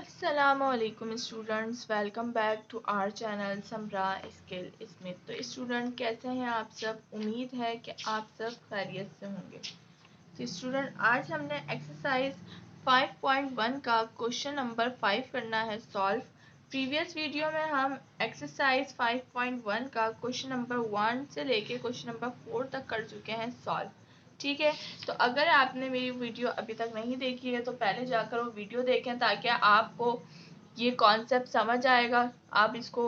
अस्सलामुअलैकुम students, welcome back to our channel Samra skill Smith. तो student कैसे हैं आप सब? उम्मीद है कि आप सब खैरियत से होंगे। तो स्टूडेंट आज हमने एक्सरसाइज 5.1 का क्वेश्चन नंबर 5 करना है सॉल्व। प्रीवियस वीडियो में हम एक्सरसाइज 5.1 का क्वेश्चन नंबर 1 से लेके क्वेश्चन नंबर 4 तक कर चुके हैं सॉल्व। ठीक है, तो अगर आपने मेरी वीडियो अभी तक नहीं देखी है तो पहले जाकर वो वीडियो देखें ताकि आपको ये कॉन्सेप्ट समझ आएगा, आप इसको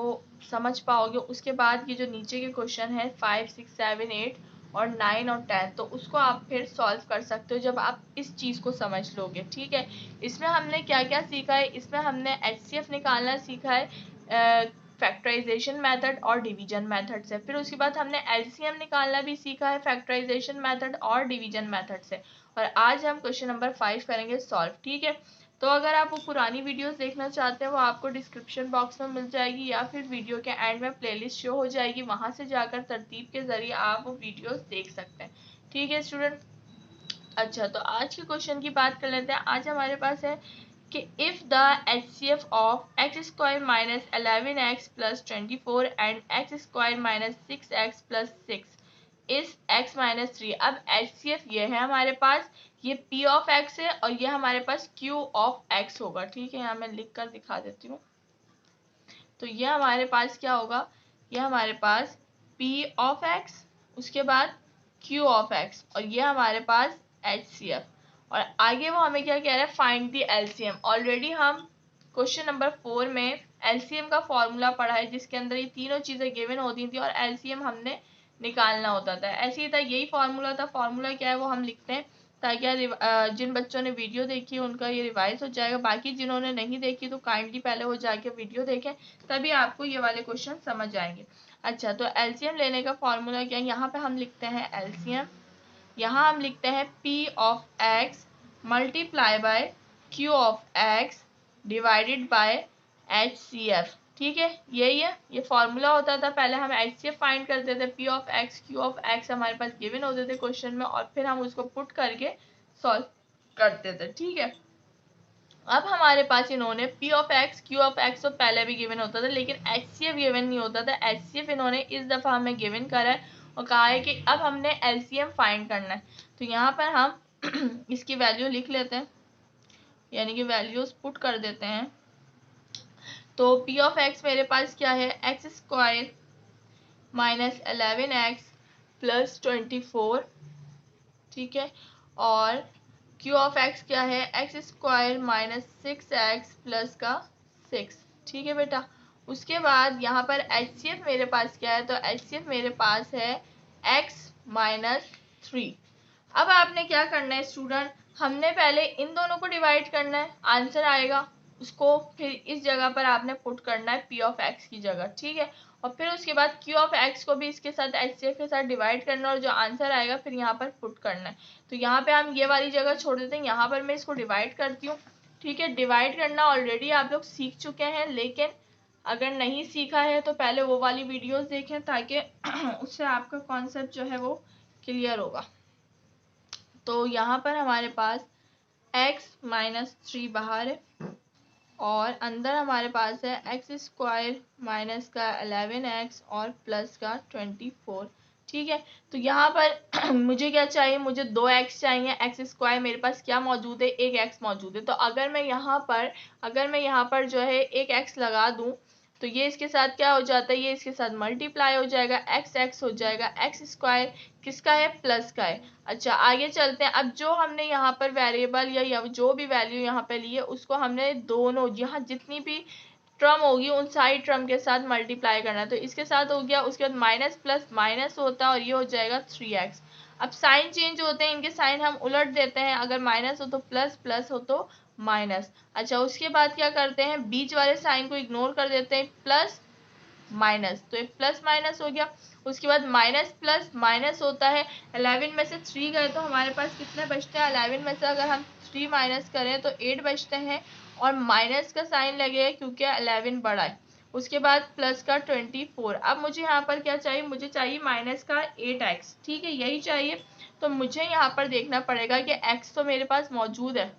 समझ पाओगे। उसके बाद ये जो नीचे के क्वेश्चन है 5, 6, 7, 8 और 9 और 10, तो उसको आप फिर सॉल्व कर सकते हो जब आप इस चीज़ को समझ लोगे। ठीक है, इसमें हमने क्या क्या सीखा है? इसमें हमने HCF निकालना सीखा है, फैक्टराइजेशन मेथड और डिवीजन मेथड से। फिर उसके बाद हमने LCM निकालना भी सीखा है फैक्टराइजेशन मेथड और डिवीजन मेथड से। और आज हम क्वेश्चन नंबर 5 करेंगे सॉल्व। ठीक है, तो अगर आप वो पुरानी वीडियोस देखना चाहते हैं वो आपको डिस्क्रिप्शन बॉक्स में मिल जाएगी या फिर वीडियो के एंड में प्लेलिस्ट शो हो जाएगी, वहां से जाकर तरतीब के जरिए आप वो वीडियोस देख सकते हैं। ठीक है स्टूडेंट, अच्छा तो आज के क्वेश्चन की बात कर लेते हैं। आज हमारे पास है कि if the HCF of x square minus 11x plus 24 and x square minus 6x plus 6 is x minus 3। अब HCF ये है हमारे पास, ये P ऑफ x है और ये हमारे पास Q ऑफ x होगा। ठीक है, यहाँ मैं लिख कर दिखा देती हूँ। तो ये हमारे पास क्या होगा? ये हमारे पास P ऑफ x, उसके बाद Q ऑफ x और ये हमारे पास HCF। और आगे वो हमें क्या कह रहा है? Find the LCM। ऑलरेडी हम क्वेश्चन नंबर 4 में LCM का फॉर्मूला पढ़ा है जिसके अंदर ये तीनों चीजें गिवन होती थी और LCM हमने निकालना होता था। ऐसे ही था, यही फॉर्मूला था। फॉर्मूला क्या है वो हम लिखते हैं ताकि जिन बच्चों ने वीडियो देखी उनका ये रिवाइज हो जाएगा। बाकी जिन्होंने नहीं देखी तो काइंडली पहले वो जाके वीडियो देखें, तभी आपको ये वाले क्वेश्चन समझ आएंगे। अच्छा, तो LCM लेने का फॉर्मूला क्या है? यहाँ पे हम लिखते हैं LCM, यहाँ हम लिखते हैं P of x multiply by Q of x divided by HCF। ठीक है, यही है, ये फॉर्मूला होता था। पहले हम HCF फाइंड करते थे, P of x Q of x हमारे पास गिवन होते थे क्वेश्चन में और फिर हम उसको पुट करके सॉल्व करते थे। ठीक है, अब हमारे पास इन्होंने P of x Q of x तो पहले भी गिवन होता था लेकिन HCF गिवन नहीं होता था। HCF इन्होंने इस दफ़ा हमें गिवन करा है और कहा है कि अब हमने LCM फाइंड करना है। तो यहाँ पर हम इसकी वैल्यू लिख लेते हैं, यानी कि वैल्यूज पुट कर देते हैं। तो P ऑफ x मेरे पास क्या है? X square minus 11x plus 24। ठीक है, और Q ऑफ x क्या है? X square minus 6x plus का 6। ठीक है बेटा, उसके बाद यहाँ पर HCF मेरे पास क्या है? तो HCF मेरे पास है x माइनस 3। अब आपने क्या करना है स्टूडेंट? हमने पहले इन दोनों को डिवाइड करना है, आंसर आएगा उसको फिर इस जगह पर आपने पुट करना है P ऑफ x की जगह। ठीक है, और फिर उसके बाद Q ऑफ x को भी इसके साथ HCF के साथ डिवाइड करना है और जो आंसर आएगा फिर यहाँ पर पुट करना है। तो यहाँ पे हम ये वाली जगह छोड़ देते हैं, यहाँ पर मैं इसको डिवाइड करती हूँ। ठीक है, डिवाइड करना ऑलरेडी आप लोग सीख चुके हैं, लेकिन अगर नहीं सीखा है तो पहले वो वाली वीडियोस देखें ताकि उससे आपका कॉन्सेप्ट जो है वो क्लियर होगा। तो यहाँ पर हमारे पास x माइनस 3 बाहर है और अंदर हमारे पास है एक्स स्क्वायर माइनस का 11x और प्लस का 24। ठीक है, तो यहाँ पर मुझे क्या चाहिए? मुझे 2x चाहिए। एक्स स्क्वायर मेरे पास क्या मौजूद है? एक x मौजूद है। तो अगर मैं यहाँ पर जो है एक x लगा दूं तो ये इसके साथ क्या हो जाता है? ये इसके साथ मल्टीप्लाई हो जाएगा, x हो जाएगा। एक्स स्क्वायर किसका है? प्लस का है। अच्छा, आगे चलते हैं। अब जो हमने यहाँ पर वेरिएबल या जो भी वैल्यू यहाँ पे ली है उसको हमने दोनों यहाँ जितनी भी टर्म होगी उन सारी टर्म के साथ मल्टीप्लाई करना है। तो इसके साथ हो गया, उसके बाद माइनस प्लस माइनस होता है और ये हो जाएगा 3x। अब साइन चेंज होते हैं, इनके साइन हम उलट देते हैं, अगर माइनस हो तो प्लस, प्लस हो तो माइनस। अच्छा, उसके बाद क्या करते हैं? बीच वाले साइन को इग्नोर कर देते हैं, प्लस माइनस, तो ये प्लस माइनस हो गया। उसके बाद माइनस प्लस माइनस होता है। 11 में से 3 गए तो हमारे पास कितने बचते हैं? 11 में से अगर हम 3 माइनस करें तो 8 बचते हैं और माइनस का साइन लगेगा क्योंकि 11 बड़ा है। उसके बाद प्लस का 24। अब मुझे यहाँ पर क्या चाहिए? मुझे चाहिए माइनस का 8x। ठीक है, यही चाहिए। तो मुझे यहाँ पर देखना पड़ेगा कि x तो मेरे पास मौजूद है,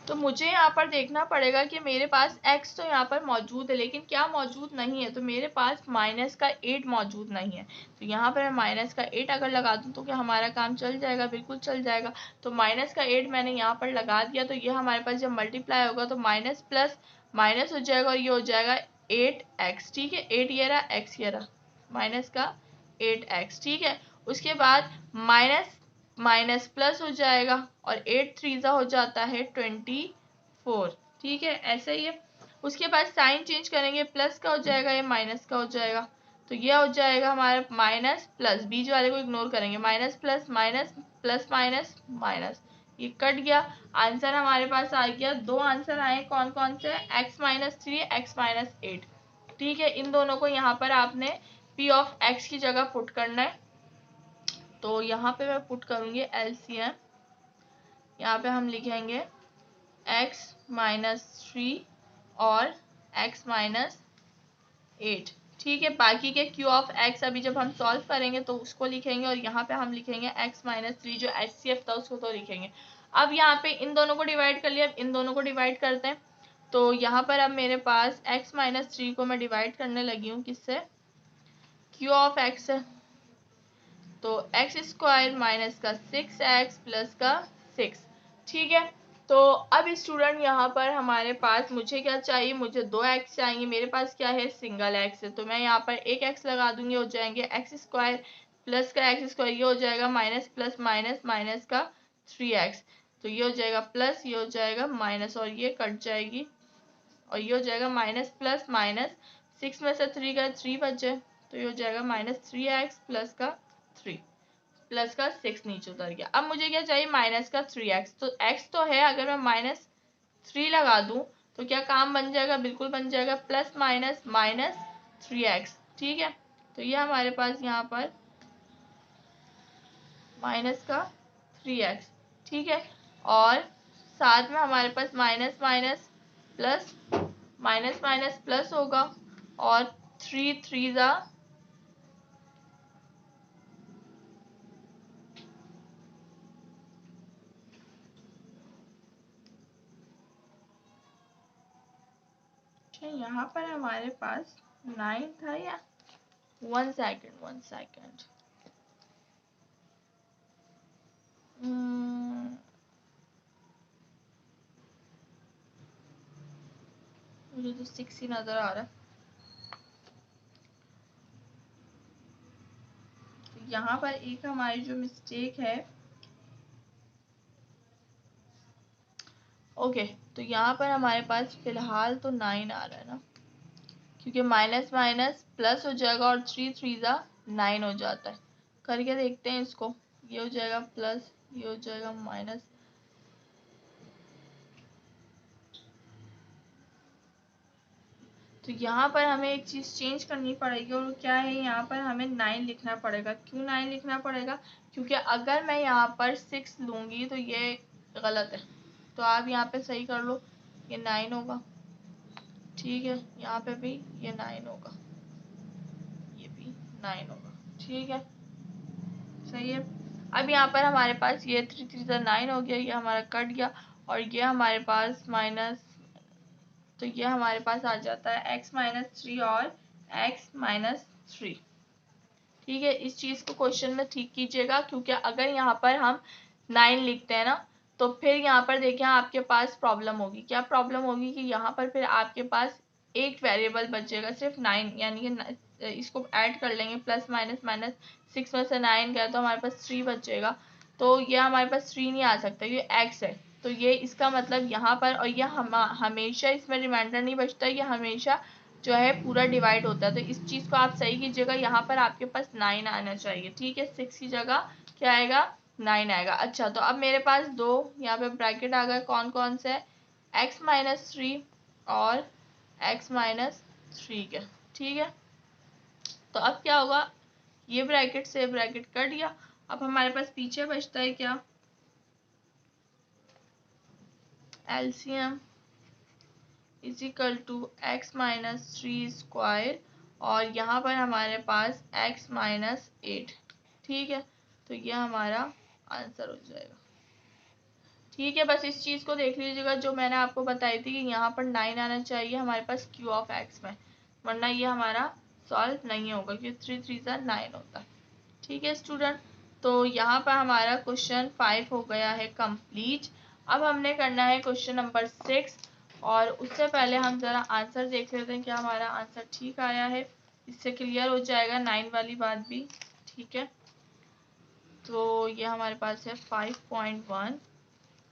तो मुझे यहाँ पर देखना पड़ेगा कि मेरे पास x तो यहाँ पर मौजूद है, लेकिन क्या मौजूद नहीं है, तो मेरे पास माइनस का 8 मौजूद नहीं है। तो यहाँ पर मैं माइनस का 8 अगर लगा दूँ तो क्या हमारा काम चल जाएगा? बिल्कुल चल जाएगा। तो माइनस का 8 मैंने यहाँ पर लगा दिया, तो ये हमारे पास जब मल्टीप्लाई होगा तो माइनस प्लस माइनस हो जाएगा और ये हो जाएगा 8x। ठीक है, 8 ये रहा, x ये रहा, माइनस का 8x। ठीक है, उसके बाद माइनस माइनस प्लस हो जाएगा और 8 3 हो जाता है 24। ठीक है, ऐसे ही है। उसके बाद साइन चेंज करेंगे, प्लस का हो जाएगा, ये माइनस का हो जाएगा। तो यह हो जाएगा हमारा माइनस प्लस, बीच वाले को इग्नोर करेंगे, minus plus minus plus minus minus, ये कट गया। आंसर हमारे पास आ गया, दो आंसर आए, कौन कौन से? x-3, x-8। ठीक है, इन दोनों को यहाँ पर आपने p ऑफ x की जगह पुट करना है। तो यहाँ पे मैं पुट करूंगी एलसीएम। यहाँ पे हम लिखेंगे x-3 और x-8। ठीक है, बाकी के q ऑफ x अभी जब हम सॉल्व करेंगे तो उसको लिखेंगे और यहाँ पे हम लिखेंगे x-3 जो HCF था उसको तो लिखेंगे। अब यहाँ पे इन दोनों को डिवाइड कर लिया, अब इन दोनों को डिवाइड करते हैं। तो यहाँ पर अब मेरे पास x-3 को मैं डिवाइड करने लगी हूँ किससे? q ऑफ x है, तो x² माइनस का 6x प्लस का 6। ठीक है, तो अब स्टूडेंट यहाँ पर हमारे पास मुझे क्या चाहिए? मुझे 2x चाहिए, मेरे पास क्या है? सिंगल x है। तो मैं यहाँ पर एक x लगा दूंगी, हो जाएंगे x² प्लस का x², ये हो जाएगा माइनस प्लस माइनस माइनस का 3x। तो ये हो जाएगा प्लस, ये हो जाएगा माइनस और ये कट जाएगी और ये हो जाएगा माइनस प्लस माइनस, 6 में से 3 गए, 3 बचे, तो ये हो जाएगा -3x प्लस का 3 प्लस का 6 नीचे उतर गया। अब मुझे क्या चाहिए? माइनस का 3x। तो x तो है, अगर मैं -3 लगा दूं तो क्या काम बन जाएगा? बिल्कुल बन जाएगा, प्लस माइनस माइनस 3x। ठीक है, तो ये हमारे पास यहाँ पर माइनस का 3x। ठीक है, और साथ में हमारे पास minus minus plus, minus minus plus होगा और 3 3 यहाँ पर हमारे पास 9 था या 1 सेकेंड 1 सेकेंड, मुझे तो 6 ही नजर आ रहा है। तो यहाँ पर एक हमारी जो मिस्टेक है, ओके, तो यहाँ पर हमारे पास फिलहाल तो 9 आ रहा है ना, क्योंकि माइनस माइनस प्लस हो जाएगा और 3 3 9 हो जाता है। करके देखते हैं इसको, ये हो जाएगा प्लस, ये हो जाएगा माइनस। तो यहाँ पर हमें एक चीज़ चेंज करनी पड़ेगी और क्या है, यहाँ पर हमें 9 लिखना पड़ेगा। क्यों 9 लिखना पड़ेगा? क्योंकि अगर मैं यहाँ पर 6 लूँगी तो ये गलत है, तो आप यहाँ पे सही कर लो, ये 9 होगा। ठीक है, यहाँ पे भी ये 9 होगा, ये भी 9 होगा। ठीक है, सही है। अब यहाँ पर हमारे पास ये 3 3 9 हो गया, ये हमारा कट गया और ये हमारे पास माइनस, तो ये हमारे पास आ जाता है x-3 और x-3। ठीक है, इस चीज को क्वेश्चन में ठीक कीजिएगा, क्योंकि अगर यहाँ पर हम 9 लिखते हैं ना तो फिर यहाँ पर देखिए आपके पास प्रॉब्लम होगी। क्या प्रॉब्लम होगी? कि यहाँ पर फिर आपके पास एक वेरिएबल बचेगा, सिर्फ 9, यानी कि इसको ऐड कर लेंगे, प्लस माइनस माइनस, 6 में से 9 गया तो हमारे पास 3 बचेगा। तो ये हमारे पास 3 नहीं आ सकता, ये x है। तो ये इसका मतलब यहाँ पर, और यह हमेशा इसमें रिमाइंडर नहीं बचता, ये हमेशा जो है पूरा डिवाइड होता है। तो इस चीज़ को आप सही कीजिएगा, यहाँ पर आपके पास 9 आना चाहिए। ठीक है, 6 की जगह क्या आएगा? 9 आएगा। अच्छा, तो अब मेरे पास दो यहाँ पे ब्रैकेट आ गए, कौन कौन से? x-3 और x-3 के। ठीक है, तो अब क्या होगा? ये ब्रैकेट से ब्रैकेट कट गया। अब हमारे पास पीछे बचता है क्या? LCM is equal to x-3² और यहाँ पर हमारे पास x-8। ठीक है, तो ये हमारा आंसर हो जाएगा। ठीक है, बस इस चीज़ को देख लीजिएगा जो मैंने आपको बताई थी कि यहाँ पर 9 आना चाहिए हमारे पास क्यू ऑफ एक्स में, वरना ये हमारा सॉल्व नहीं होगा क्योंकि 3 3 9 होता है। ठीक है स्टूडेंट, तो यहाँ पर हमारा क्वेश्चन 5 हो गया है कंप्लीट। अब हमने करना है क्वेश्चन नंबर 6, और उससे पहले हम ज़रा आंसर देख लेते हैं क्या हमारा आंसर ठीक आया है, इससे क्लियर हो जाएगा 9 वाली बात भी। ठीक है, तो ये हमारे पास है 5.1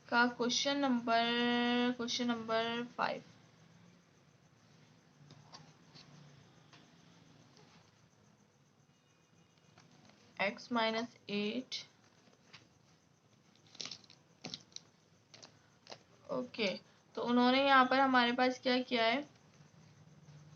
का question number 5। x minus 8। Okay, तो उन्होंने यहाँ पर हमारे पास क्या किया है,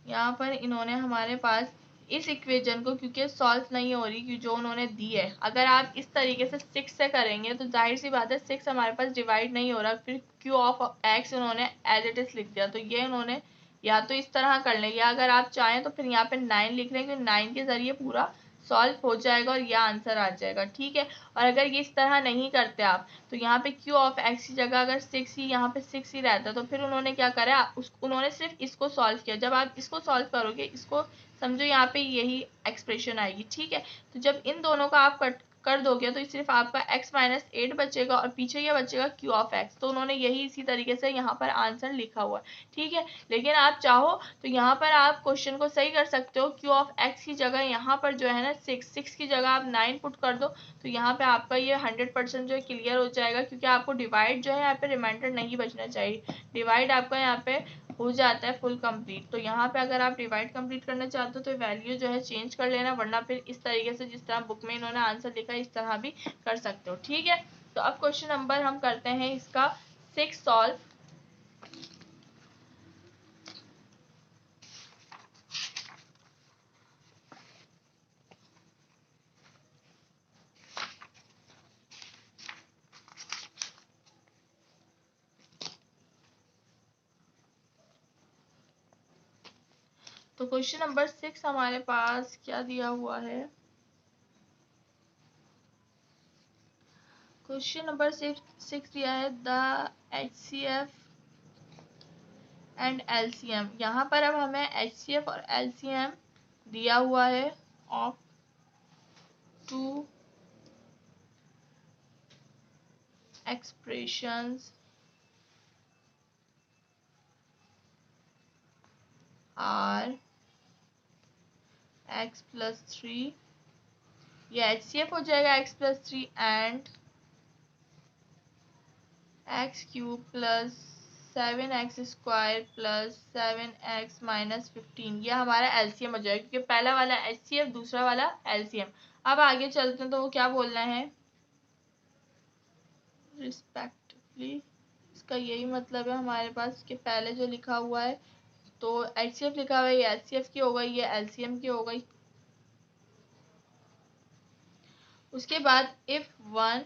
यहाँ पर इन्होंने हमारे पास इस इक्वेशन को, क्योंकि सॉल्व नहीं हो रही कि जो उन्होंने दी है, अगर आप इस तरीके से 6 से करेंगे तो जाहिर सी बात है 6 हमारे पास डिवाइड नहीं हो रहा, फिर क्यू ऑफ एक्स उन्होंने एज इट इज लिख दिया, तो ये उन्होंने या तो इस तरह कर लें, या अगर आप चाहें तो फिर यहाँ पे 9 लिख लें, क्योंकि 9 के जरिए पूरा सॉल्व हो जाएगा और यह आंसर आ जाएगा। ठीक है, और अगर ये इस तरह नहीं करते आप, तो यहाँ पे क्यू ऑफ एक्स की जगह अगर 6 ही यहाँ पे 6 ही रहता, तो फिर उन्होंने क्या करा, उन्होंने सिर्फ इसको सॉल्व किया। जब आप इसको सॉल्व करोगे, इसको समझो यहाँ पे यही एक्सप्रेशन आएगी। ठीक है, तो जब इन दोनों का आप कट कर दोगे तो सिर्फ आपका x माइनस 8 बचेगा और पीछे ये बचेगा q ऑफ x, तो उन्होंने यही इसी तरीके से यहाँ पर आंसर लिखा हुआ है। ठीक है, लेकिन आप चाहो तो यहाँ पर आप क्वेश्चन को सही कर सकते हो, q ऑफ x की जगह यहाँ पर जो है ना 6 की जगह आप 9 पुट कर दो, तो यहाँ पे आपका ये 100% जो है क्लियर हो जाएगा, क्योंकि आपको डिवाइड जो है यहाँ पे रिमाइंडर नहीं बचना चाहिए, डिवाइड आपका यहाँ पे हो जाता है फुल कंप्लीट। तो यहाँ पे अगर आप डिवाइड कंप्लीट करना चाहते हो तो वैल्यू जो है चेंज कर लेना, वरना फिर इस तरीके से जिस तरह बुक में इन्होंने आंसर लिखा है इस तरह भी कर सकते हो। ठीक है, तो अब क्वेश्चन नंबर हम करते हैं इसका 6 सॉल्व। तो क्वेश्चन नंबर 6 हमारे पास क्या दिया हुआ है, क्वेश्चन नंबर 6 दिया है द HCF एंड LCM। यहाँ पर अब हमें HCF और LCM दिया हुआ है of 2 expressions are x plus 3, ये HCF हो जाएगा x plus 3 and x cube plus 7x square plus 7x minus 15, ये हमारा LCM हो जाएगा, क्योंकि पहला वाला HCF दूसरा वाला LCM। अब आगे चलते हैं तो वो क्या बोलना है, रिस्पेक्टिवली, इसका यही मतलब है हमारे पास कि पहले जो लिखा हुआ है तो HCF लिखा हुआ है, ये HCF की हो गई, ये LCM की हो गई। उसके बाद इफ वन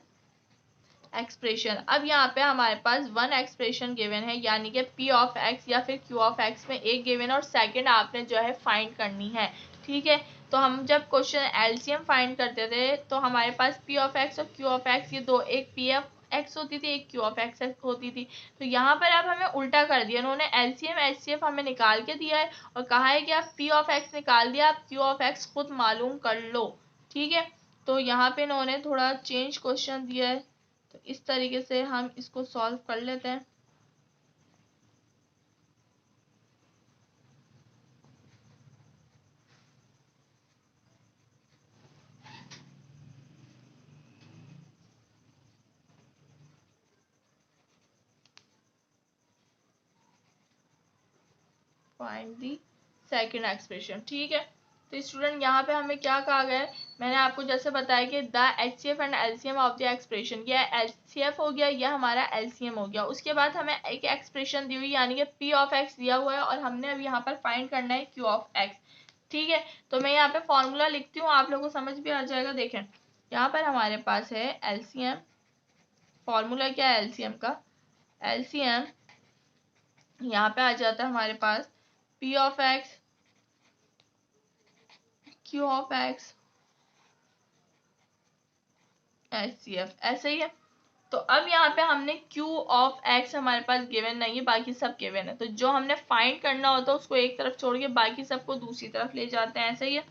एक्सप्रेशन, अब यहाँ पे हमारे पास वन एक्सप्रेशन गिवन है, यानी कि P ऑफ x या फिर Q ऑफ x में एक गिवन और सेकंड आपने जो है फाइंड करनी है। ठीक है, तो हम जब क्वेश्चन LCM फाइंड करते थे तो हमारे पास P ऑफ x और Q ऑफ x ये दो, एक P ऑफ x होती थी, एक Q ऑफ x होती थी। तो यहाँ पर अब हमें उल्टा कर दिया, उन्होंने LCM HCF हमें निकाल के दिया है और कहा है कि आप P ऑफ x निकाल दिया, आप Q ऑफ x खुद मालूम कर लो। ठीक है, तो यहाँ पे इन्होंने थोड़ा चेंज क्वेश्चन दिया है, तो इस तरीके से हम इसको सॉल्व कर लेते हैं। Find the second expression. ठीक है, तो स्टूडेंट यहाँ पे हमें क्या कहा गया है, मैंने आपको जैसे बताया कि the HCF and LCM of the expression, ये HCF हो गया, यह हमारा LCM हो गया। उसके बाद हमें एक एक्सप्रेशन दी हुई यानी कि P ऑफ x दिया हुआ है और हमने अब यहाँ पर फाइंड करना है Q ऑफ x। ठीक है, तो मैं यहाँ पे फॉर्मूला लिखती हूँ, आप लोगों को समझ भी आ जाएगा। देखें यहाँ पर हमारे पास है LCM, फॉर्मूला क्या है LCM का, LCM यहाँ पे आ जाता है हमारे पास P of x Q of x HCF, ऐसे ही है। तो अब यहाँ पे हमने q ऑफ x हमारे पास गिवन नहीं है, बाकी सब गिवन है। तो जो हमने फाइंड करना होता है उसको एक तरफ छोड़ के बाकी सबको दूसरी तरफ ले जाते हैं, ऐसा ही है।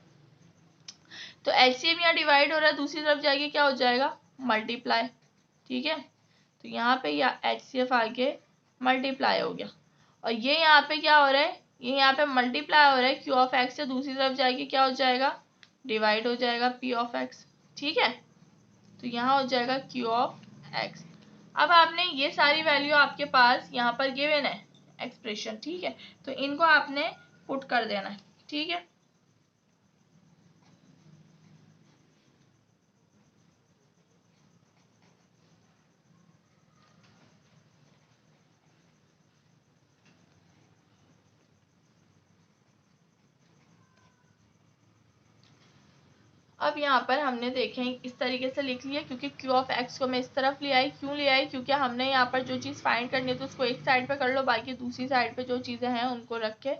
तो एलसीएम यहाँ डिवाइड हो रहा है, दूसरी तरफ जाके क्या हो जाएगा, मल्टीप्लाई। ठीक है, तो यहाँ पे या एचसीएफ आके मल्टीप्लाई हो गया, और ये यहाँ पे क्या हो रहा है, ये यहाँ पे मल्टीप्लाई हो रहा है, क्यू ऑफ एक्स से दूसरी तरफ जाके क्या हो जाएगा, डिवाइड हो जाएगा पी ऑफ एक्स। ठीक है, तो यहाँ हो जाएगा क्यू ऑफ एक्स। अब आपने ये सारी वैल्यू आपके पास यहाँ पर गिवन है एक्सप्रेशन, ठीक है, तो इनको आपने पुट कर देना है। ठीक है, अब यहाँ पर हमने देखें इस तरीके से लिख लिया, क्योंकि क्यू ऑफ एक्स को मैं इस तरफ ले आई, क्यों ले आई, क्योंकि हमने यहाँ पर जो चीज़ फाइंड करनी है तो उसको एक साइड पे कर लो, बाकी दूसरी साइड पे जो चीज़ें हैं उनको रख के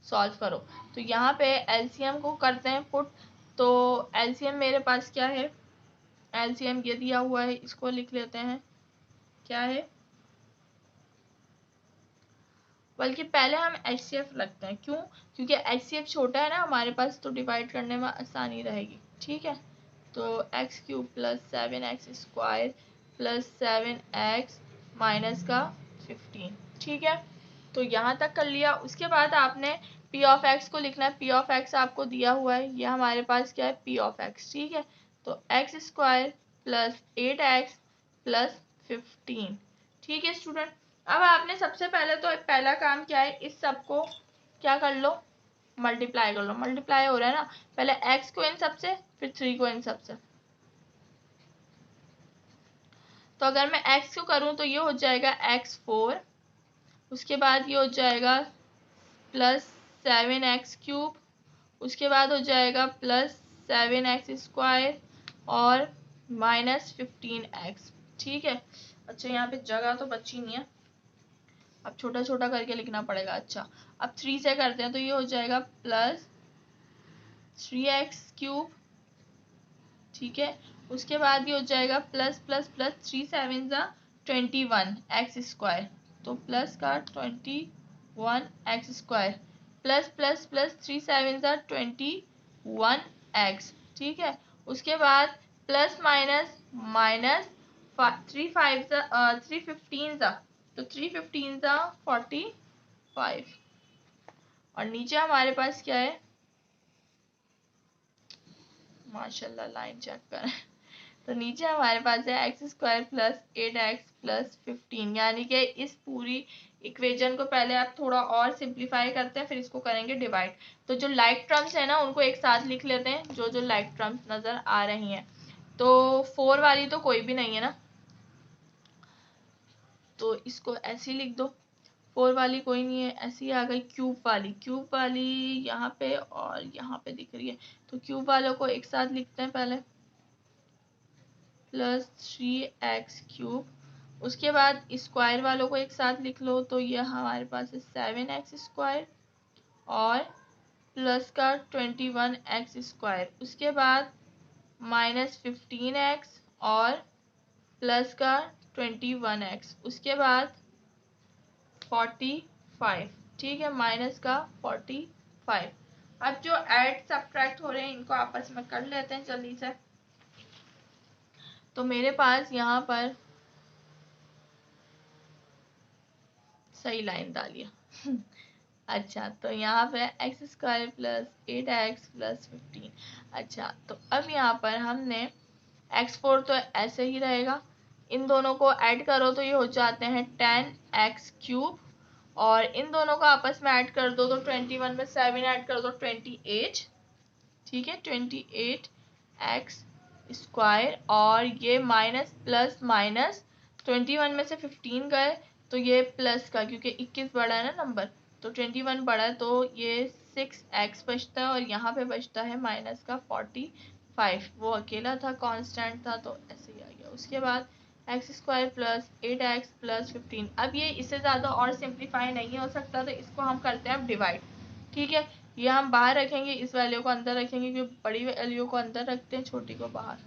सॉल्व करो। तो यहाँ पे एलसीएम को करते हैं पुट। तो एलसीएम मेरे पास क्या है, एलसीएम ये दिया हुआ है, इसको लिख लेते हैं, क्या है, बल्कि पहले हम एचसीएफ लगते हैं, क्यों, क्योंकि एचसीएफ छोटा है ना हमारे पास, तो डिवाइड करने में आसानी रहेगी। ठीक है, तो x cube plus 7x square plus 7x minus का 15। ठीक है, तो यहाँ तक कर लिया। उसके बाद आपने p ऑफ x को लिखना है, p ऑफ x आपको दिया हुआ है, यह हमारे पास क्या है, p ऑफ x। ठीक है, तो x square plus 8x plus 15। ठीक है स्टूडेंट, अब आपने सबसे पहले तो पहला काम क्या है, इस सब को क्या कर लो, मल्टीप्लाई कर लो। मल्टीप्लाई हो रहा है ना, पहले x को इन सब से, फिर 3 को इन सब से। तो अगर मैं x को करूं तो ये हो जाएगा x4, उसके बाद ये हो जाएगा प्लस 7x क्यूब, उसके बाद हो जाएगा प्लस 7x स्क्वायर और माइनस 15x। ठीक है, अच्छा यहाँ पे जगह तो बची नहीं है, अब छोटा छोटा करके लिखना पड़ेगा। अच्छा, अब 3 से करते हैं तो ये हो जाएगा प्लस 3x क्यूब। ठीक है, उसके बाद ये हो जाएगा प्लस प्लस प्लस 3 7 जा 21 एक्स स्क्वायर, तो प्लस का 21 x square plus plus plus 3 7 जा 21 एक्स। ठीक है, उसके बाद प्लस माइनस माइनस 3 5 जा 3 15 जा, तो 3 15 जा 45, और नीचे हमारे पास क्या है, माशाल्लाह लाइन चेक करें, तो नीचे हमारे पास है x square plus 8x plus 15, यानी कि इस पूरी इक्वेशन को पहले आप थोड़ा और सिंप्लीफाई करते हैं, फिर इसको करेंगे डिवाइड। तो जो लाइक टर्म्स है ना उनको एक साथ लिख लेते हैं, जो जो लाइक टर्म्स नज़र आ रही हैं। तो 4 वाली तो कोई भी नहीं है ना, तो इसको ऐसे ही लिख दो। 4 वाली कोई नहीं है, ऐसी आ गई। क्यूब वाली, क्यूब वाली यहाँ पे और यहाँ पे दिख रही है, तो क्यूब वालों को एक साथ लिखते हैं पहले, प्लस 3x क्यूब। उसके बाद स्क्वायर वालों को एक साथ लिख लो, तो यह हमारे पास है 7x स्क्वायर और प्लस का 21x स्क्वायर। उसके बाद माइनस 15x और प्लस का 21x, उसके बाद 45। ठीक है, माइनस का 45। अब जो ऐड सब्ट्रैक्ट हो रहे हैं इनको आपस में कर लेते हैं जल्दी से। तो मेरे पास यहाँ पर सही लाइन डालिए अच्छा, तो यहाँ पे x square plus 8x plus 15। अच्छा, तो अब यहाँ पर हमने x4 तो ऐसे ही रहेगा, इन दोनों को ऐड करो तो ये हो जाते हैं 10x क्यूब, और इन दोनों को आपस में ऐड कर दो तो 21 में 7 ऐड कर दो 28। ठीक है, 28x स्क्वायर, और ये माइनस प्लस माइनस 21 में से 15 गए तो ये प्लस का, क्योंकि 21 बड़ा है ना नंबर, तो 21 बड़ा है, तो ये 6x बचता है, और यहाँ पे बचता है माइनस का 45। वो अकेला था, कांस्टेंट था, तो ऐसे ही आ गया। उसके बाद x square plus 8x plus 15। अब ये इससे ज़्यादा और सिंप्लीफाई नहीं हो सकता, तो इसको हम करते हैं अब डिवाइड। ठीक है, ये हम बाहर रखेंगे, इस वैल्यू को अंदर रखेंगे, क्योंकि बड़ी वैल्यू को अंदर रखते हैं, छोटी को बाहर।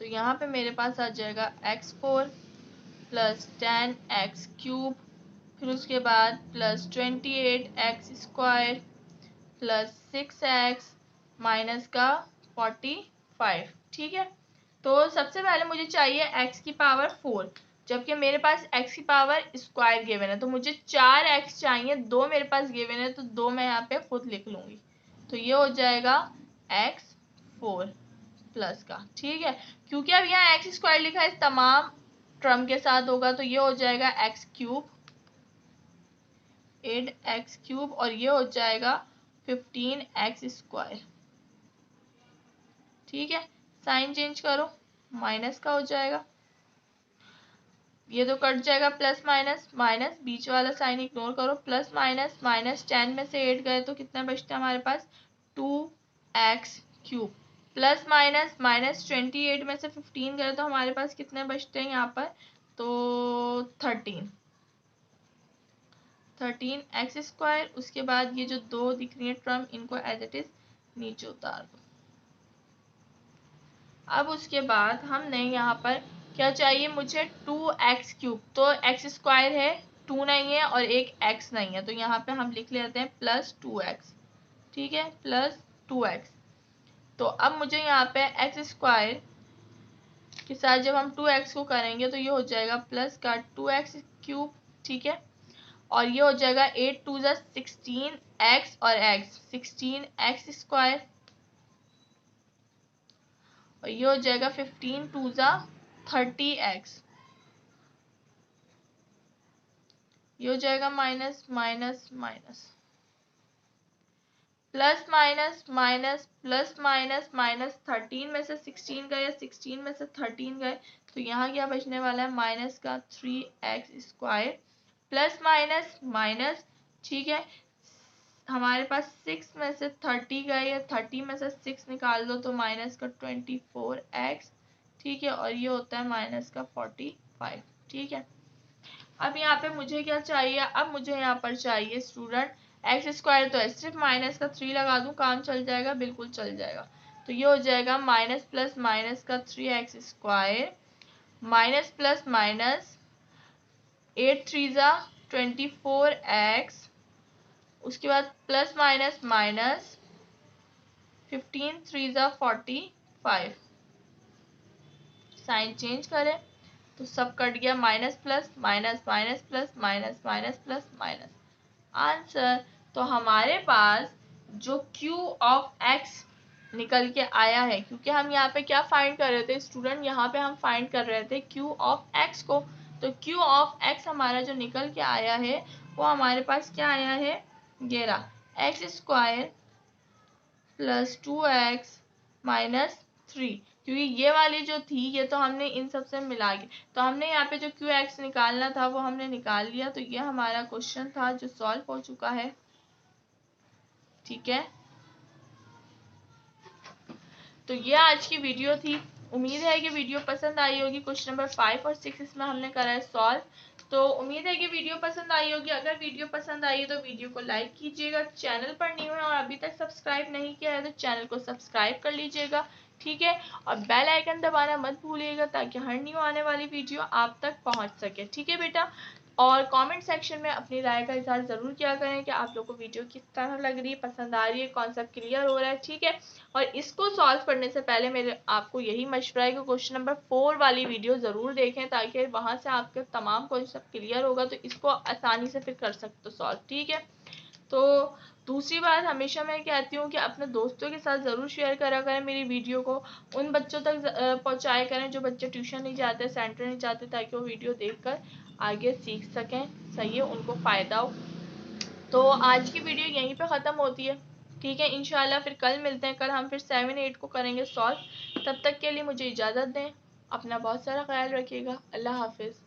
तो यहाँ पे मेरे पास आ जाएगा x4 प्लस 10x³ फिर उसके बाद plus 28x² plus 6x minus का 45। ठीक है, तो सबसे पहले मुझे चाहिए x की पावर 4, जबकि मेरे पास x की पावर स्क्वायर गिवन है, तो मुझे 4x चाहिए, 2 मेरे पास गिवन है, तो 2 मैं यहाँ पे खुद लिख लूंगी। तो ये हो जाएगा x4 प्लस का। ठीक है, क्योंकि अब यहाँ x² लिखा है, इस तमाम टर्म के साथ होगा, तो ये हो जाएगा x³ 8x³ और ये हो जाएगा 15x²। ठीक है, साइन चेंज करो, माइनस का हो जाएगा, ये तो कट जाएगा, प्लस माइनस माइनस, बीच वाला साइन इग्नोर करो, प्लस माइनस माइनस, 10 में से 8 गए तो कितना बचता है हमारे पास 2x³ प्लस माइनस माइनस 28 में से 15 गए तो हमारे पास कितने बचते हैं यहाँ पर, तो 13x²। उसके बाद ये जो दो दिख रही है टर्म, इनको एज इट इज नीचे उतार दो। अब उसके बाद हमने यहाँ पर क्या चाहिए, मुझे 2x³, तो x² है, 2 नहीं है और एक x नहीं है, तो यहाँ पे हम लिख लेते हैं प्लस 2x। ठीक है, प्लस 2x। तो अब मुझे यहाँ पे x² के साथ जब हम 2x को करेंगे तो ये हो जाएगा प्लस का 2x³। ठीक है, और ये हो जाएगा 8 2 जा 16x और x 16x², और ये हो जाएगा 15 2 जा 30x, ये हो जाएगा minus minus minus, plus minus minus, plus minus minus, 13 में से 16 गए, 16 में से 13 गए, तो यहाँ क्या बचने वाला है, माइनस का 3x² प्लस माइनस माइनस। ठीक है, हमारे पास 6 में से 30 गए है, 30 में से 6 निकाल दो तो माइनस का 24x। ठीक है, और ये होता है माइनस का 45। ठीक है, अब यहाँ पे मुझे क्या चाहिए, अब मुझे यहाँ पर चाहिए स्टूडेंट x² तो है, सिर्फ माइनस का 3 लगा दूं, काम चल जाएगा, बिल्कुल चल जाएगा। तो ये हो जाएगा माइनस प्लस माइनस का 3x² माइनस प्लस माइनस 8 3 जा 24x, उसके बाद प्लस माइनस माइनस 15 3 जा 45। साइन चेंज करें तो सब कट गया, minus plus minus minus plus minus minus plus minus. Answer, तो हमारे पास जो Q ऑफ x निकल के आया है, क्योंकि हम यहाँ पे क्या फाइंड कर रहे थे स्टूडेंट, यहाँ पे हम फाइंड कर रहे थे Q ऑफ x को, तो Q ऑफ x हमारा जो निकल के आया है वो हमारे पास क्या आया है, ये रहा x² प्लस 2x माइनस 3, क्योंकि ये वाली जो थी ये तो हमने इन सब से मिला के, तो हमने यहाँ पे जो QX निकालना था वो हमने निकाल लिया, तो ये हमारा क्वेश्चन था जो सॉल्व हो चुका है। ठीक है, तो ये आज की वीडियो थी, उम्मीद है कि वीडियो पसंद आई होगी। क्वेश्चन नंबर 5 और 6 इसमें हमने करा है सॉल्व, तो उम्मीद है कि वीडियो पसंद आई होगी। अगर वीडियो पसंद आई है तो वीडियो को लाइक कीजिएगा, चैनल पर न्यू है और अभी तक सब्सक्राइब नहीं किया है तो चैनल को सब्सक्राइब कर लीजिएगा। ठीक है, और बेल आइकन दबाना मत भूलिएगा ताकि हर न्यू आने वाली वीडियो आप तक पहुंच सके। ठीक है बेटा, और कमेंट सेक्शन में अपनी राय का इज़हार ज़रूर किया करें कि आप लोग को वीडियो किस तरह लग रही है, पसंद आ रही है, कॉन्सेप्ट क्लियर हो रहा है। ठीक है, और इसको सॉल्व करने से पहले मेरे आपको यही मशवरा है कि क्वेश्चन नंबर 4 वाली वीडियो ज़रूर देखें ताकि वहाँ से आपके तमाम कॉन्सेप्ट क्लियर होगा, तो इसको आसानी से फिर कर सकते हो सॉल्व। ठीक है, तो दूसरी बात, हमेशा मैं कहती हूँ कि अपने दोस्तों के साथ ज़रूर शेयर करा करें मेरी वीडियो को, उन बच्चों तक पहुँचाया करें जो बच्चे ट्यूशन नहीं जाते, सेंटर नहीं जाते, ताकि वो वीडियो देखकर आगे सीख सकें, सही है, उनको फ़ायदा हो। तो आज की वीडियो यहीं पे ख़त्म होती है। ठीक है, इंशाल्लाह फिर कल मिलते हैं, कल हम फिर 7 8 को करेंगे सॉल्व। तब तक के लिए मुझे इजाज़त दें, अपना बहुत सारा ख्याल रखिएगा, अल्लाह हाफिज़।